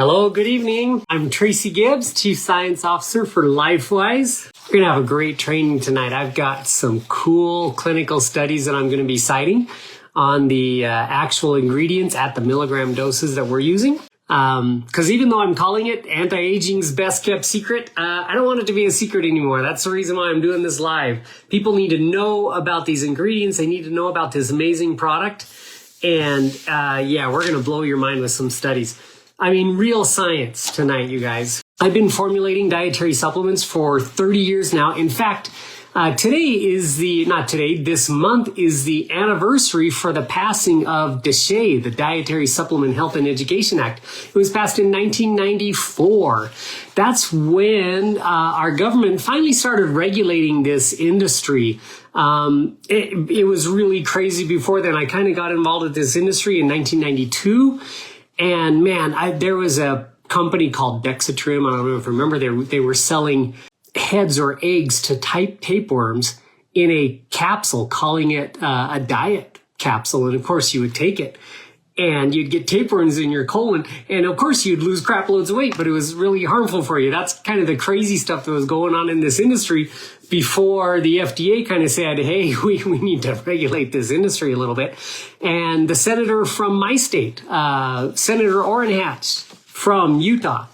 Hello, good evening. I'm Tracy Gibbs, Chief Science Officer for LifeWise. We're going to have a great training tonight. I've got some cool clinical studies that I'm going to be citing on the actual ingredients at the milligram doses that we're using. Because even though I'm calling it anti-aging's best kept secret, I don't want it to be a secret anymore. That's the reason why I'm doing this live. People need to know about these ingredients. They need to know about this amazing product. And we're going to blow your mind with some studies. I mean, real science tonight, you guys. I've been formulating dietary supplements for 30 years now. In fact, this month is the anniversary for the passing of DSHEA, the Dietary Supplement Health and Education Act. It was passed in 1994. That's when our government finally started regulating this industry. It was really crazy before then. I kind of got involved with this industry in 1992. And man, there was a company called Dexatrim. I don't know if you remember, they were selling heads or eggs to tapeworms in a capsule, calling it a diet capsule. And of course you would take it and you'd get tapeworms in your colon. And of course you'd lose crap loads of weight, but it was really harmful for you. That's kind of the crazy stuff that was going on in this industry before the FDA kind of said, hey, we need to regulate this industry a little bit. And the senator from my state, Senator Orrin Hatch from Utah,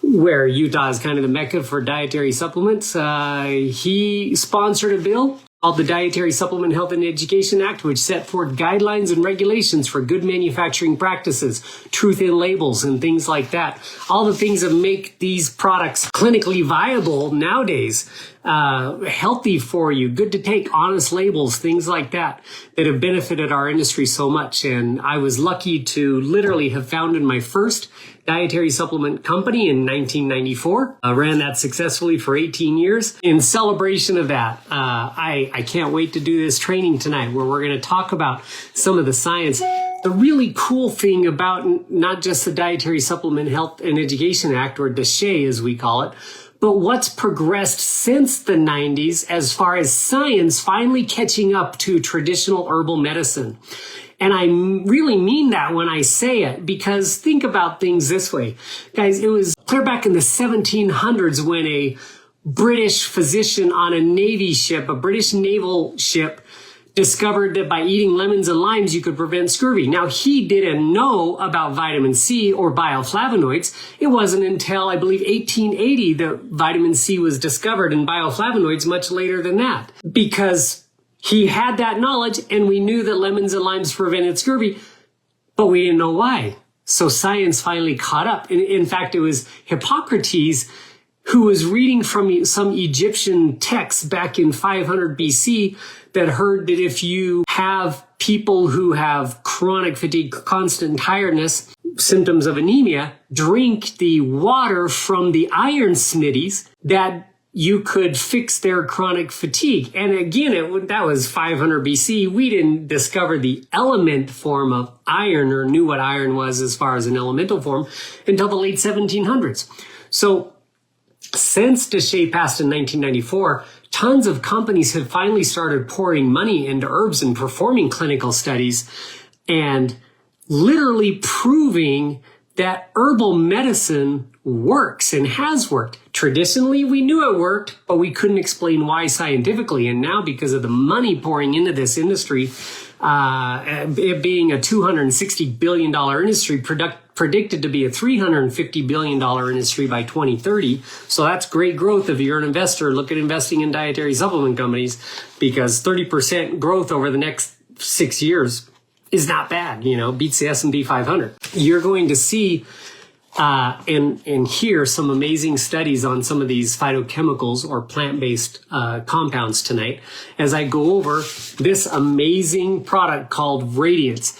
where Utah is kind of the mecca for dietary supplements, he sponsored a bill called the Dietary Supplement Health and Education Act, which set forth guidelines and regulations for good manufacturing practices, truth in labels, and things like that. All the things that make these products clinically viable nowadays, healthy for you, good to take, honest labels, things like that have benefited our industry so much. And I was lucky to literally have founded my first dietary supplement company in 1994. I ran that successfully for 18 years. In celebration of that, I can't wait to do this training tonight where we're going to talk about some of the science. The really cool thing about not just the Dietary Supplement Health and Education Act, or DSHEA as we call it, but what's progressed since the 90s as far as science finally catching up to traditional herbal medicine. And I really mean that when I say it, because think about things this way. Guys, it was clear back in the 1700s when a British physician on a Navy ship, a British naval ship, discovered that by eating lemons and limes, you could prevent scurvy. Now, he didn't know about vitamin C or bioflavonoids. It wasn't until, I believe, 1880 that vitamin C was discovered and bioflavonoids much later than that. Because he had that knowledge and we knew that lemons and limes prevented scurvy, but we didn't know why. So science finally caught up. In fact, it was Hippocrates who was reading from some Egyptian texts back in 500 BC that heard that if you have people who have chronic fatigue, constant tiredness, symptoms of anemia, drink the water from the iron smithies, that you could fix their chronic fatigue. And again, that was 500 BC. We didn't discover the element form of iron or knew what iron was as far as an elemental form until the late 1700s. So since DSHEA passed in 1994, tons of companies have finally started pouring money into herbs and performing clinical studies and literally proving that herbal medicine works and has worked. Traditionally, we knew it worked, but we couldn't explain why scientifically. And now, because of the money pouring into this industry, it being a $260 billion industry, predicted to be a $350 billion industry by 2030. So that's great growth. If you're an investor, look at investing in dietary supplement companies, because 30% growth over the next 6 years is not bad, beats the S&P 500. You're going to see and hear some amazing studies on some of these phytochemicals or plant-based compounds tonight as I go over this amazing product called Radiance.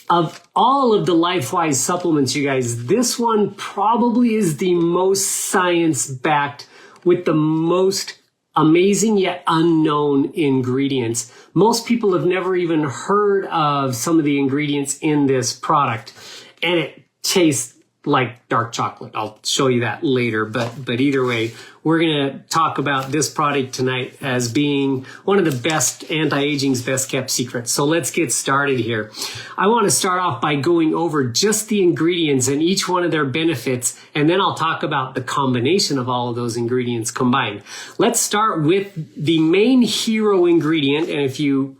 Of all of the LifeWise supplements, you guys, this one probably is the most science-backed with the most amazing yet unknown ingredients. Most people have never even heard of some of the ingredients in this product, and it tastes like dark chocolate. I'll show you that later, but either way, we're going to talk about this product tonight as being one of the best anti-aging's best kept secrets. So let's get started here. I want to start off by going over just the ingredients and each one of their benefits, and then I'll talk about the combination of all of those ingredients combined. Let's start with the main hero ingredient, and if you've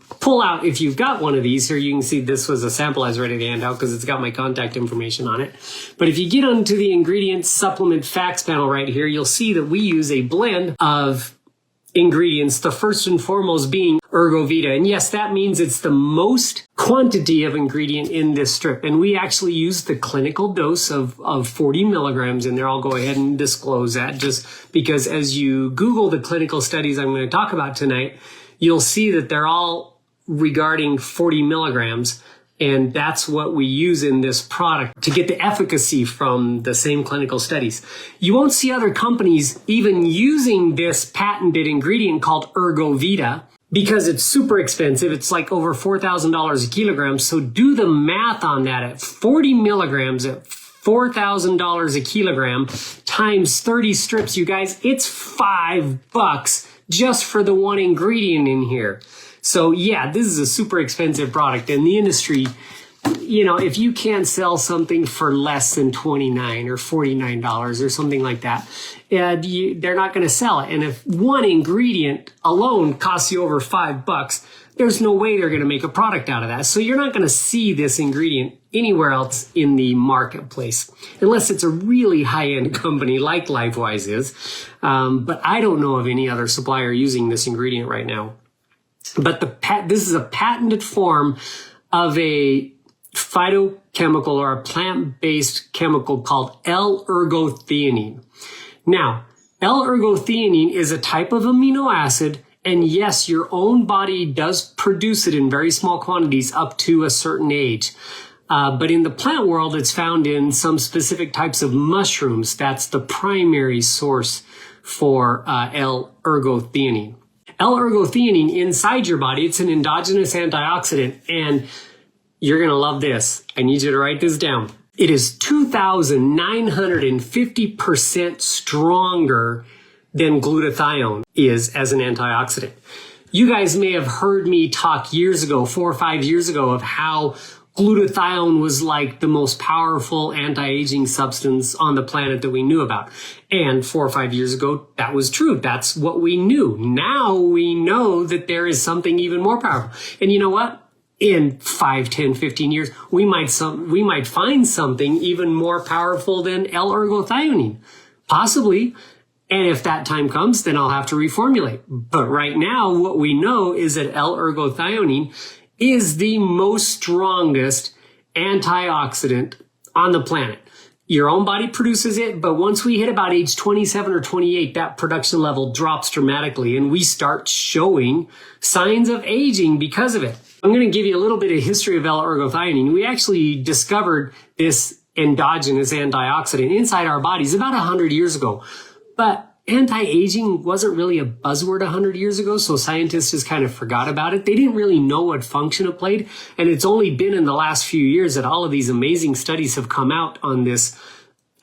got one of these here, you can see this was a sample I was ready to hand out because it's got my contact information on it. But if you get onto the ingredients supplement facts panel right here, you'll see that we use a blend of ingredients, the first and foremost being Ergovita. And yes, that means it's the most quantity of ingredient in this strip. And we actually use the clinical dose of 40 milligrams in there. I'll go ahead and disclose that just because as you Google the clinical studies I'm going to talk about tonight, you'll see that they're all regarding 40 milligrams. And that's what we use in this product to get the efficacy from the same clinical studies. You won't see other companies even using this patented ingredient called Ergovita because it's super expensive. It's like over $4,000 a kilogram. So do the math on that at 40 milligrams at $4,000 a kilogram times 30 strips, you guys, it's $5 just for the one ingredient in here. So yeah, this is a super expensive product, and the industry, if you can't sell something for less than $29 or $49 or something like that, they're not going to sell it. And if one ingredient alone costs you over $5, there's no way they're going to make a product out of that. So you're not going to see this ingredient anywhere else in the marketplace, unless it's a really high-end company like LifeWise is. But I don't know of any other supplier using this ingredient right now. But this is a patented form of a phytochemical or a plant-based chemical called L-Ergothioneine. Now, L-Ergothioneine is a type of amino acid, and yes, your own body does produce it in very small quantities up to a certain age. But in the plant world, it's found in some specific types of mushrooms. That's the primary source for L-Ergothioneine. L-Ergothioneine inside your body, it's an endogenous antioxidant, and you're going to love this. I need you to write this down. It is 2,950% stronger than glutathione is as an antioxidant. You guys may have heard me talk years ago, 4 or 5 years ago, of how glutathione was like the most powerful anti-aging substance on the planet that we knew about. And 4 or 5 years ago, that was true. That's what we knew. Now we know that there is something even more powerful. And you know what? In 5, 10, 15 years, we might find something even more powerful than L-Ergothioneine. Possibly. And if that time comes, then I'll have to reformulate. But right now, what we know is that L-Ergothioneine is the most strongest antioxidant on the planet. Your own body produces it, but once we hit about age 27 or 28, that production level drops dramatically, and we start showing signs of aging because of it. I'm going to give you a little bit of history of L-Ergothioneine. We actually discovered this endogenous antioxidant inside our bodies about 100 years ago, but anti-aging wasn't really a buzzword 100 years ago, so scientists just kind of forgot about it. They didn't really know what function it played, and it's only been in the last few years that all of these amazing studies have come out on this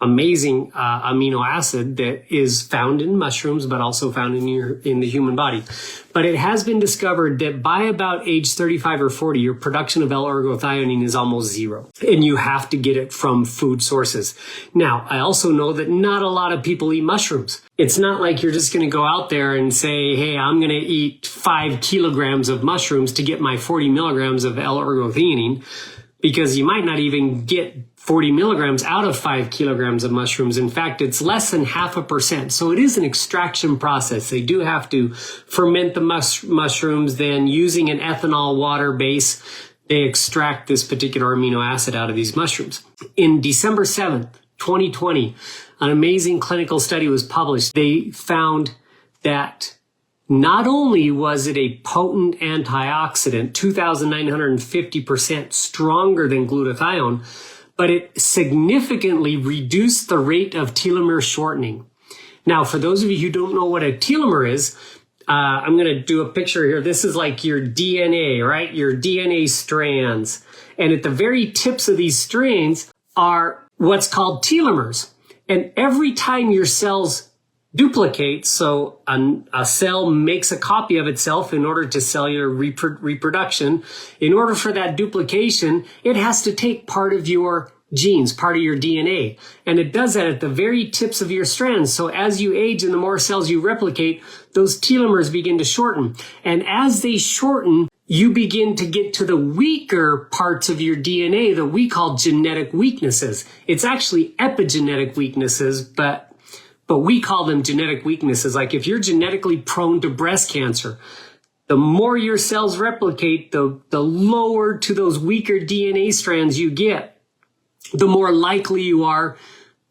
amazing amino acid that is found in mushrooms, but also found in the human body. But it has been discovered that by about age 35 or 40, your production of L-Ergothioneine is almost zero, and you have to get it from food sources. Now, I also know that not a lot of people eat mushrooms. It's not like you're just going to go out there and say, hey, I'm going to eat 5 kilograms of mushrooms to get my 40 milligrams of L-Ergothioneine, because you might not even get 40 milligrams out of 5 kilograms of mushrooms. In fact, it's less than 0.5%. So it is an extraction process. They do have to ferment the mushrooms, then using an ethanol water base, they extract this particular amino acid out of these mushrooms. In December 7th, 2020, an amazing clinical study was published. They found that not only was it a potent antioxidant, 2,950% stronger than glutathione, but it significantly reduced the rate of telomere shortening. Now, for those of you who don't know what a telomere is, I'm going to do a picture here. This is like your DNA, right? Your DNA strands. And at the very tips of these strands are what's called telomeres. And every time your cells duplicate. So a cell makes a copy of itself in order to cellular reproduction. In order for that duplication, it has to take part of your genes, part of your DNA. And it does that at the very tips of your strands. So as you age and the more cells you replicate, those telomeres begin to shorten. And as they shorten, you begin to get to the weaker parts of your DNA that we call genetic weaknesses. It's actually epigenetic weaknesses, but we call them genetic weaknesses. Like if you're genetically prone to breast cancer, the more your cells replicate, the lower to those weaker DNA strands you get, the more likely you are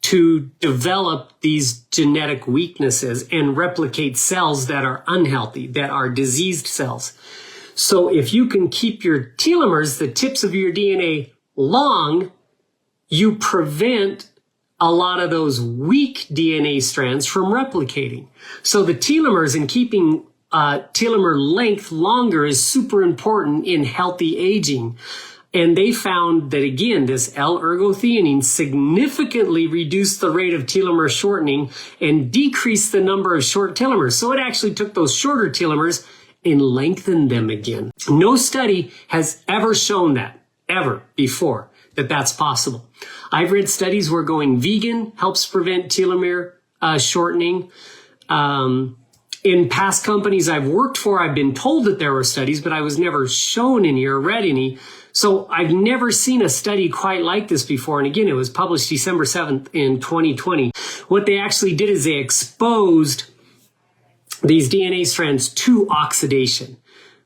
to develop these genetic weaknesses and replicate cells that are unhealthy, that are diseased cells. So if you can keep your telomeres, the tips of your DNA, long, you prevent a lot of those weak DNA strands from replicating. So the telomeres and keeping telomere length longer is super important in healthy aging. And they found that, again, this L-Ergothioneine significantly reduced the rate of telomere shortening and decreased the number of short telomeres. So it actually took those shorter telomeres and lengthened them again. No study has ever shown that, ever before, that that's possible. I've read studies where going vegan helps prevent telomere shortening. In past companies I've worked for, I've been told that there were studies, but I was never shown any or read any. So I've never seen a study quite like this before. And again, it was published December 7th in 2020. What they actually did is they exposed these DNA strands to oxidation,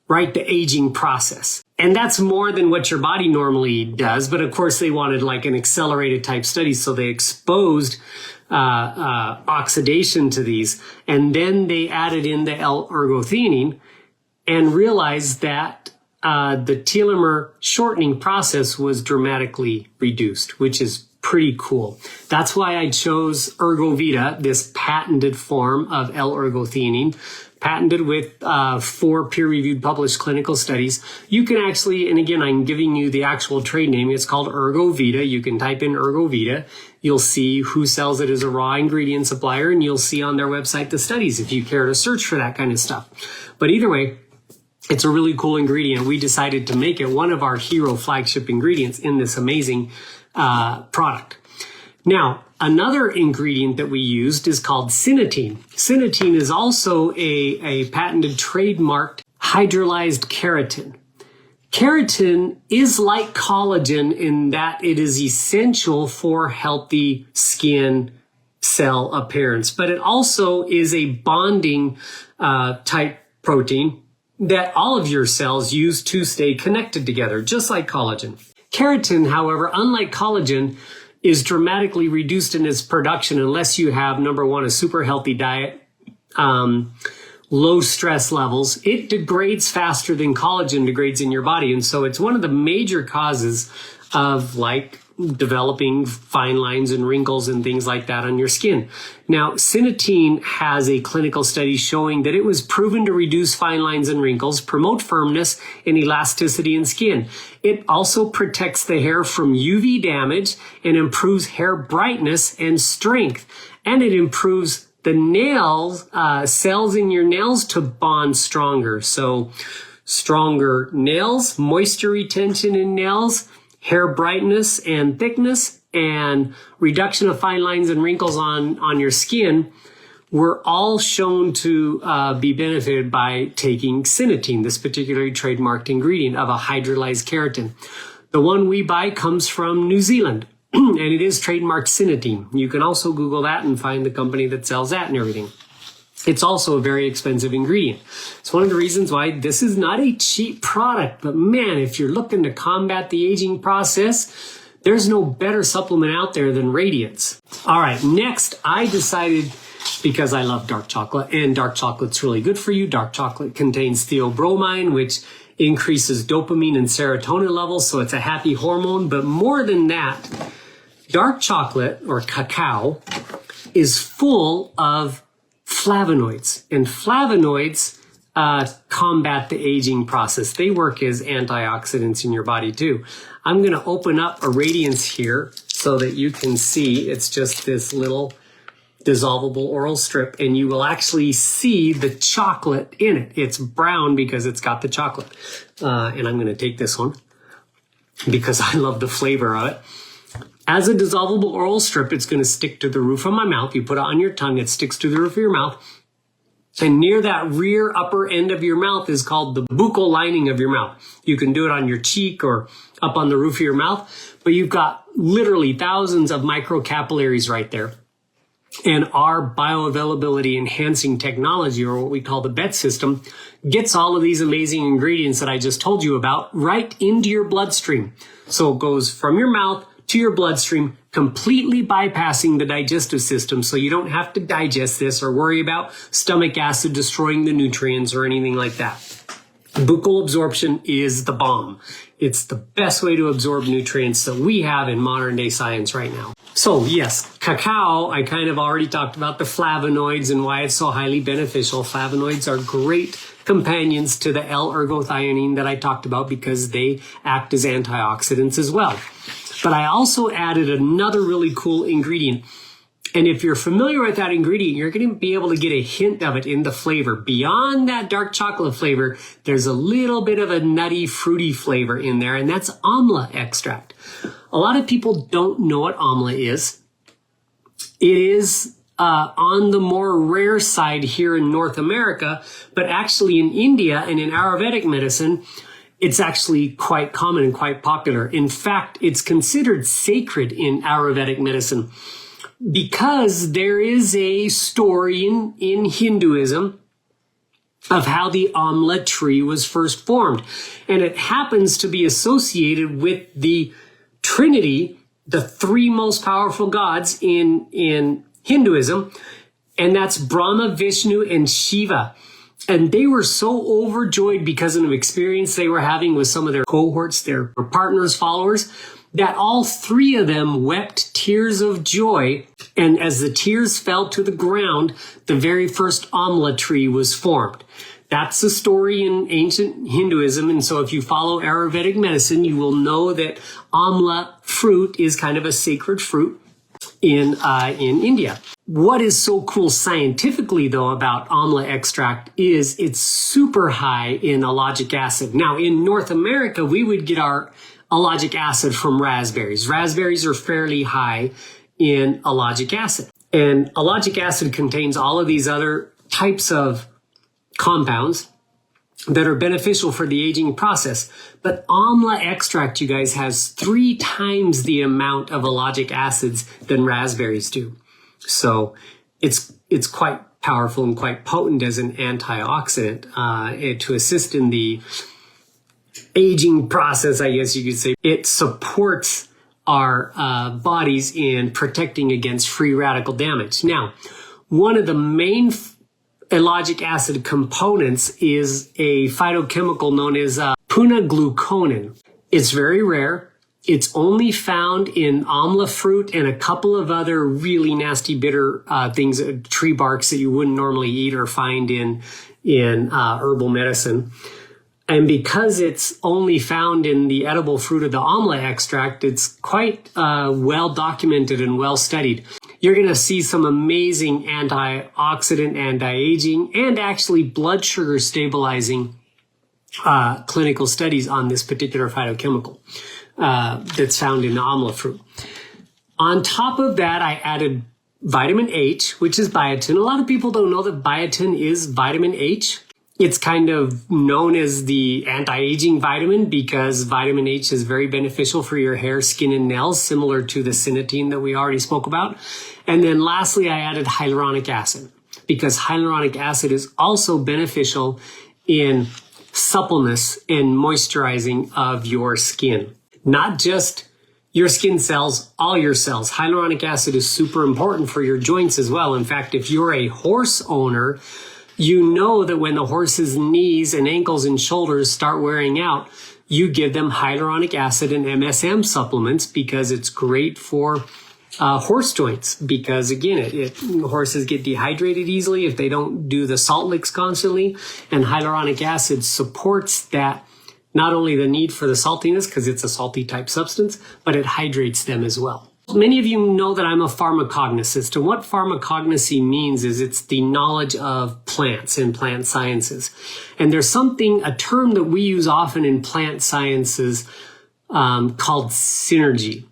right? The aging process. And that's more than what your body normally does. But of course, they wanted like an accelerated type study. So they exposed oxidation to these. And then they added in the L-Ergothioneine and realized that the telomere shortening process was dramatically reduced, which is pretty cool. That's why I chose ErgoVita, this patented form of L-Ergothioneine, patented with 4 peer-reviewed published clinical studies. You can actually, and again, I'm giving you the actual trade name. It's called ErgoVita. You can type in ErgoVita. You'll see who sells it as a raw ingredient supplier, and you'll see on their website the studies if you care to search for that kind of stuff. But either way, it's a really cool ingredient. We decided to make it one of our hero flagship ingredients in this amazing product. Now, another ingredient that we used is called Cynatine. Cynatine is also a patented trademarked hydrolyzed keratin. Keratin is like collagen in that it is essential for healthy skin cell appearance, but it also is a bonding type protein that all of your cells use to stay connected together, just like collagen. Keratin, however, unlike collagen, is dramatically reduced in its production unless you have, number one, a super healthy diet, low stress levels. It degrades faster than collagen degrades in your body. And so it's one of the major causes of like developing fine lines and wrinkles and things like that on your skin. Now, Cynatine has a clinical study showing that it was proven to reduce fine lines and wrinkles, promote firmness and elasticity in skin. It also protects the hair from UV damage and improves hair brightness and strength. And it improves the nails, cells in your nails to bond stronger. So stronger nails, moisture retention in nails, hair brightness and thickness, and reduction of fine lines and wrinkles on your skin were all shown to be benefited by taking Cynatine, this particularly trademarked ingredient of a hydrolyzed keratin. The one we buy comes from New Zealand, and it is trademarked Cynatine. You can also Google that and find the company that sells that and everything. It's also a very expensive ingredient. It's one of the reasons why this is not a cheap product. But man, if you're looking to combat the aging process, there's no better supplement out there than Radiance. All right, next I decided, because I love dark chocolate, and dark chocolate's really good for you. Dark chocolate contains theobromine, which increases dopamine and serotonin levels, so it's a happy hormone. But more than that, dark chocolate, or cacao, is full of flavonoids, and flavonoids combat the aging process. They work as antioxidants in your body too. I'm going to open up a Radiance here so that you can see it's just this little dissolvable oral strip, and you will actually see the chocolate in it. It's brown because it's got the chocolate. And I'm going to take this one because I love the flavor of it. As a dissolvable oral strip, it's going to stick to the roof of my mouth. You put it on your tongue, it sticks to the roof of your mouth. And near that rear upper end of your mouth is called the buccal lining of your mouth. You can do it on your cheek or up on the roof of your mouth, but you've got literally thousands of microcapillaries right there. And our bioavailability enhancing technology, or what we call the B.E.T system, gets all of these amazing ingredients that I just told you about right into your bloodstream. So it goes from your mouth to your bloodstream, completely bypassing the digestive system, so you don't have to digest this or worry about stomach acid destroying the nutrients or anything like that. Buccal absorption is the bomb. It's the best way to absorb nutrients that we have in modern day science right now. So yes, cacao, I kind of already talked about the flavonoids and why it's so highly beneficial. Flavonoids are great companions to the L-Ergothioneine that I talked about because they act as antioxidants as well. But I also added another really cool ingredient. And if you're familiar with that ingredient, you're going to be able to get a hint of it in the flavor. Beyond that dark chocolate flavor, there's a little bit of a nutty, fruity flavor in there, and that's Amla Extract. A lot of people don't know what Amla is. It is on the more rare side here in North America, but actually in India and in Ayurvedic medicine, it's actually quite common and quite popular. In fact, it's considered sacred in Ayurvedic medicine because there is a story in Hinduism of how the Amla tree was first formed. And it happens to be associated with the Trinity, the three most powerful gods in Hinduism, and that's Brahma, Vishnu, and Shiva. And they were so overjoyed because of an experience they were having with some of their cohorts, their partners, followers, that all three of them wept tears of joy. And as the tears fell to the ground, the very first Amla tree was formed. That's the story in ancient Hinduism. And so if you follow Ayurvedic medicine, you will know that Amla fruit is kind of a sacred fruit in India. What is so cool scientifically, though, about Amla extract is it's super high in ellagic acid. Now, in North America, we would get our ellagic acid from raspberries. Raspberries are fairly high in ellagic acid. And ellagic acid contains all of these other types of compounds that are beneficial for the aging process. But Amla extract, you guys, has 3 times the amount of ellagic acids than raspberries do. So it's quite powerful and quite potent as an antioxidant to assist in the aging process, I guess you could say. It supports our bodies in protecting against free radical damage. Now, one of the main ellagic acid components is a phytochemical known as punagluconin. It's very rare. It's only found in amla fruit and a couple of other really nasty bitter things, tree barks that you wouldn't normally eat or find in herbal medicine. And because it's only found in the edible fruit of the amla extract, it's quite well documented and well studied. You're going to see some amazing antioxidant, anti-aging, and actually blood sugar stabilizing clinical studies on this particular phytochemical that's found in the amla fruit. On top of that, I added vitamin H, which is biotin. A lot of people don't know that biotin is vitamin H. It's kind of known as the anti-aging vitamin because vitamin H is very beneficial for your hair, skin, and nails, similar to the Cynatine that we already spoke about. And then lastly, I added hyaluronic acid because hyaluronic acid is also beneficial in suppleness and moisturizing of your skin. Not just your skin cells, all your cells. Hyaluronic acid is super important for your joints as well. In fact, if you're a horse owner, you know that when the horse's knees and ankles and shoulders start wearing out, you give them hyaluronic acid and MSM supplements because it's great for horse joints. Because again, horses get dehydrated easily if they don't do the salt licks constantly. And hyaluronic acid supports that, not only the need for the saltiness because it's a salty type substance, but it hydrates them as well. Many of you know that I'm a pharmacognosist, and what pharmacognosy means is it's the knowledge of plants and plant sciences. And there's a term that we use often in plant sciences called synergy.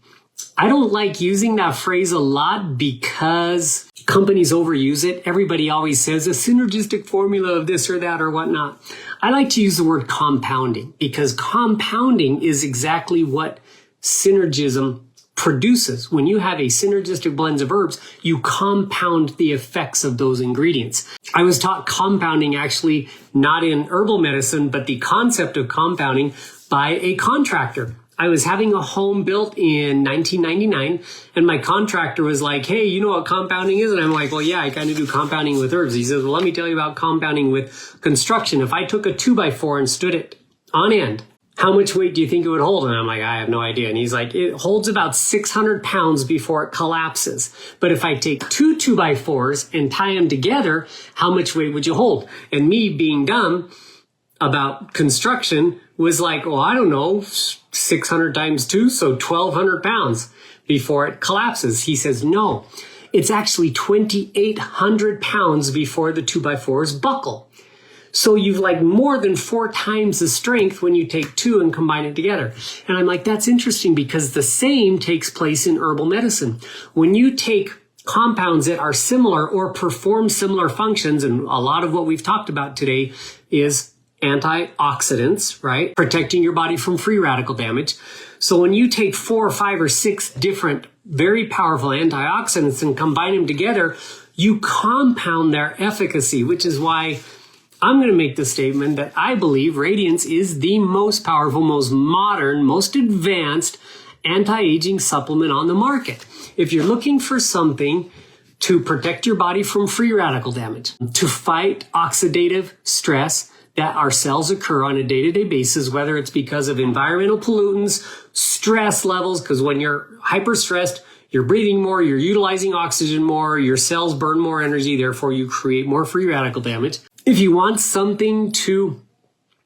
I don't like using that phrase a lot because companies overuse it. Everybody always says a synergistic formula of this or that or whatnot. I like to use the word compounding because compounding is exactly what synergism produces. When you have a synergistic blend of herbs, you compound the effects of those ingredients. I was taught compounding actually not in herbal medicine, but the concept of compounding by a contractor. I was having a home built in 1999 and my contractor was like, hey, you know what compounding is? And I'm like, well, yeah, I kind of do compounding with herbs. He says, well, let me tell you about compounding with construction. If I took a 2x4 and stood it on end, how much weight do you think it would hold? And I'm like, I have no idea. And he's like, it holds about 600 pounds before it collapses. But if I take two 2x4s and tie them together, how much weight would you hold? And me being dumb about construction was like, well, I don't know, 600 times 2, so 1,200 pounds before it collapses. He says, no, it's actually 2,800 pounds before the 2x4s buckle. So you've like more than 4 times the strength when you take 2 and combine it together. And I'm like, that's interesting because the same takes place in herbal medicine. When you take compounds that are similar or perform similar functions, and a lot of what we've talked about today is antioxidants, right? Protecting your body from free radical damage. So when you take 4 or 5 or 6 different very powerful antioxidants and combine them together, you compound their efficacy, which is why I'm going to make the statement that I believe Radiance is the most powerful, most modern, most advanced anti-aging supplement on the market. If you're looking for something to protect your body from free radical damage, to fight oxidative stress that our cells occur on a day-to-day basis, whether it's because of environmental pollutants, stress levels, because when you're hyper-stressed, you're breathing more, you're utilizing oxygen more, your cells burn more energy, therefore you create more free radical damage. If you want something to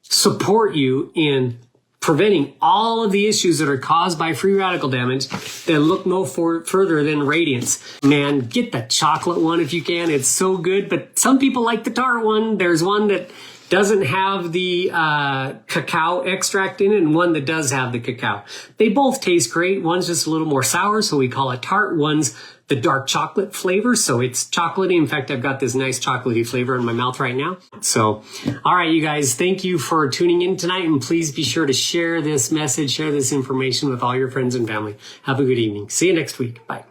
support you in preventing all of the issues that are caused by free radical damage, then look no further than Radiance. Man, get the chocolate one if you can. It's so good, but some people like the tart one. There's one that doesn't have the cacao extract in it and one that does have the cacao. They both taste great. One's just a little more sour, so we call it tart. One's the dark chocolate flavor, so it's chocolatey. In fact, I've got this nice chocolatey flavor in my mouth right now. So, all right, you guys, thank you for tuning in tonight, and please be sure to share this message, share this information with all your friends and family. Have a good evening. See you next week. Bye.